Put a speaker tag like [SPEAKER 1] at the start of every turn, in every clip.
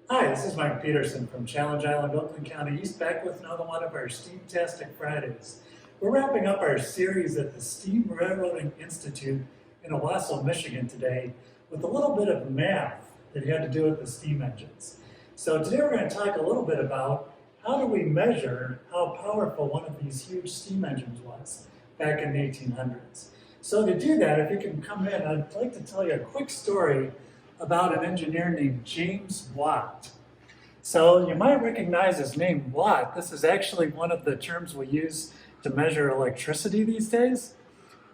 [SPEAKER 1] Hi, this is Mike Peterson from Challenge Island, Oakland County East, back with another one of our Steam-tastic Fridays. We're wrapping up our series at the Steam Railroading Institute in Owosso, Michigan today with a little bit of math that had to do with the steam engines. So today we're going to talk a little bit about how do we measure how powerful one of these huge steam engines was back in the 1800s. So to do that, if you can come in, I'd like to tell you a quick story about an engineer named James Watt. So you might recognize his name, Watt. This is actually one of the terms we use to measure electricity these days.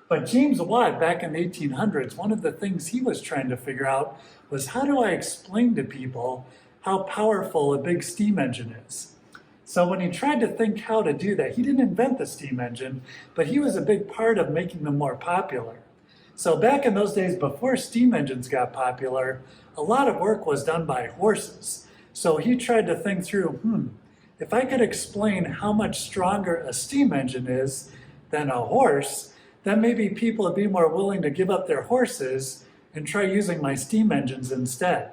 [SPEAKER 1] But James Watt, back in the 1800s, one of the things he was trying to figure out was how do I explain to people how powerful a big steam engine is? So when he tried to think how to do that, he didn't invent the steam engine, but he was a big part of making them more popular. So back in those days, before steam engines got popular, a lot of work was done by horses. So he tried to think through, if I could explain how much stronger a steam engine is than a horse, then maybe people would be more willing to give up their horses and try using my steam engines instead.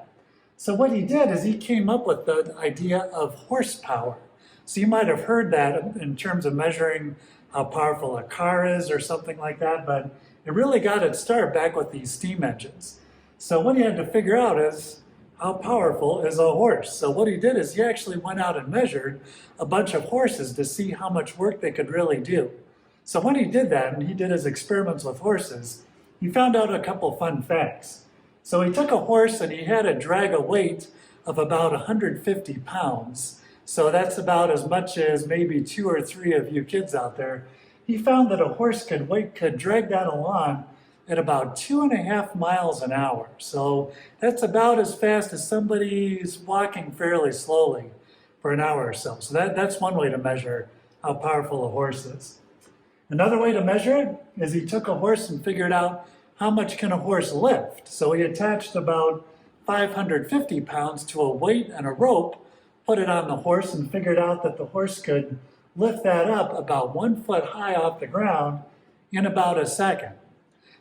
[SPEAKER 1] So what he did is he came up with the idea of horsepower. So you might have heard that in terms of measuring how powerful a car is or something like that, but it really got its start back with these steam engines. So what he had to figure out is how powerful is a horse. So what he did is he actually went out and measured a bunch of horses to see how much work they could really do. So when he did that, and he did his experiments with horses, he found out a couple fun facts. So he took a horse and he had it drag a weight of about 150 pounds. So that's about as much as maybe 2 or 3 of you kids out there. He found that a horse could drag that along at about 2.5 miles an hour. So that's about as fast as somebody's walking fairly slowly for an hour or so. So that's one way to measure how powerful a horse is. Another way to measure it is he took a horse and figured out how much can a horse lift. So he attached about 550 pounds to a weight and a rope, put it on the horse, and figured out that the horse could lift that up about 1 foot high off the ground in about a second.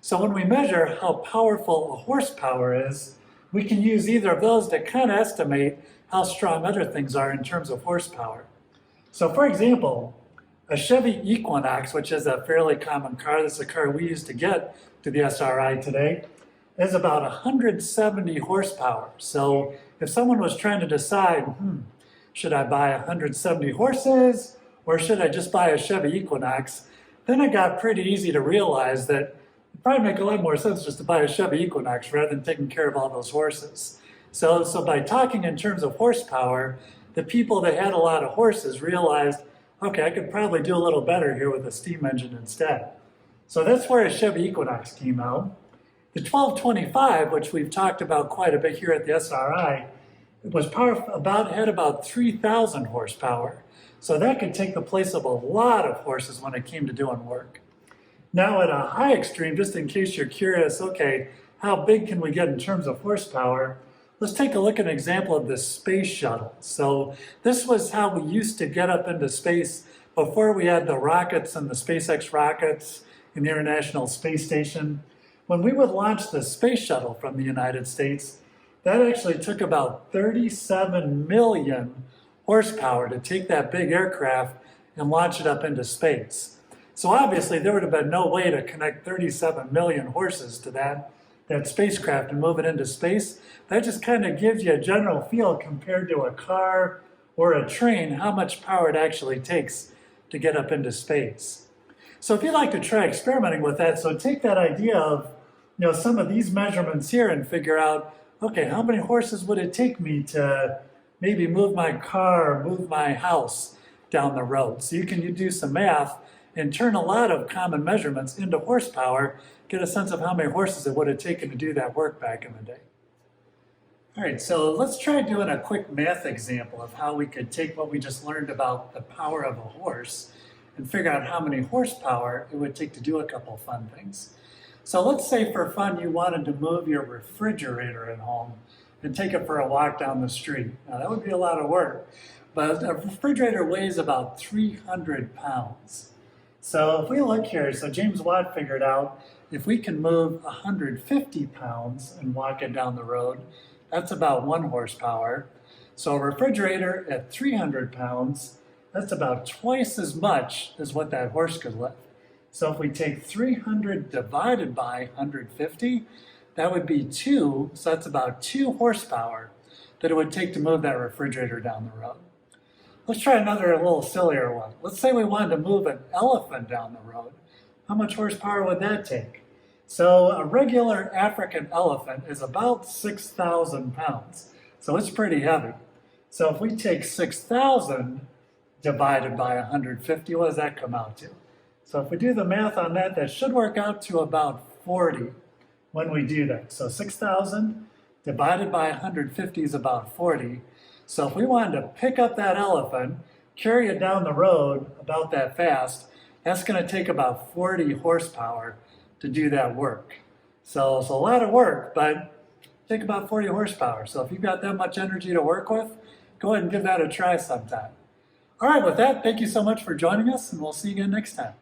[SPEAKER 1] So when we measure how powerful a horsepower is, we can use either of those to kind of estimate how strong other things are in terms of horsepower. So for example, a Chevy Equinox, which is a fairly common car, this is a car we used to get to the SRI today, is about 170 horsepower. So if someone was trying to decide, should I buy 170 horses or should I just buy a Chevy Equinox, then it got pretty easy to realize that it'd probably make a lot more sense just to buy a Chevy Equinox rather than taking care of all those horses. So by talking in terms of horsepower, the people that had a lot of horses realized, okay, I could probably do a little better here with a steam engine instead. So that's where a Chevy Equinox came out. The 1225, which we've talked about quite a bit here at the SRI, had about 3,000 horsepower. So that could take the place of a lot of horses when it came to doing work. Now at a high extreme, just in case you're curious, okay, how big can we get in terms of horsepower? Let's take a look at an example of the space shuttle. So this was how we used to get up into space before we had the rockets and the SpaceX rockets in the International Space Station. When we would launch the space shuttle from the United States, that actually took about 37 million horsepower to take that big aircraft and launch it up into space. So obviously there would have been no way to connect 37 million horses to that spacecraft and move it into space. That just kind of gives you a general feel compared to a car or a train, how much power it actually takes to get up into space. So if you'd like to try experimenting with that, so take that idea of some of these measurements here and figure out, okay, how many horses would it take me to maybe move my car or move my house down the road? So you can do some math and turn a lot of common measurements into horsepower, get a sense of how many horses it would have taken to do that work back in the day. All right, so let's try doing a quick math example of how we could take what we just learned about the power of a horse and figure out how many horsepower it would take to do a couple fun things. So let's say for fun you wanted to move your refrigerator at home and take it for a walk down the street. Now that would be a lot of work, but a refrigerator weighs about 300 pounds. So if we look here, so James Watt figured out if we can move 150 pounds and walk it down the road, that's about 1 horsepower. So a refrigerator at 300 pounds, that's about twice as much as what that horse could lift. So if we take 300 divided by 150, that would be 2, so that's about 2 horsepower that it would take to move that refrigerator down the road. Let's try another a little sillier one. Let's say we wanted to move an elephant down the road. How much horsepower would that take? So a regular African elephant is about 6,000 pounds, so it's pretty heavy. So if we take 6,000 divided by 150, what does that come out to? So if we do the math on that, that should work out to about 40 when we do that. So 6,000 divided by 150 is about 40. So if we wanted to pick up that elephant, carry it down the road about that fast, that's going to take about 40 horsepower to do that work. So it's a lot of work, but take about 40 horsepower. So if you've got that much energy to work with, go ahead and give that a try sometime. All right, with that, thank you so much for joining us, and we'll see you again next time.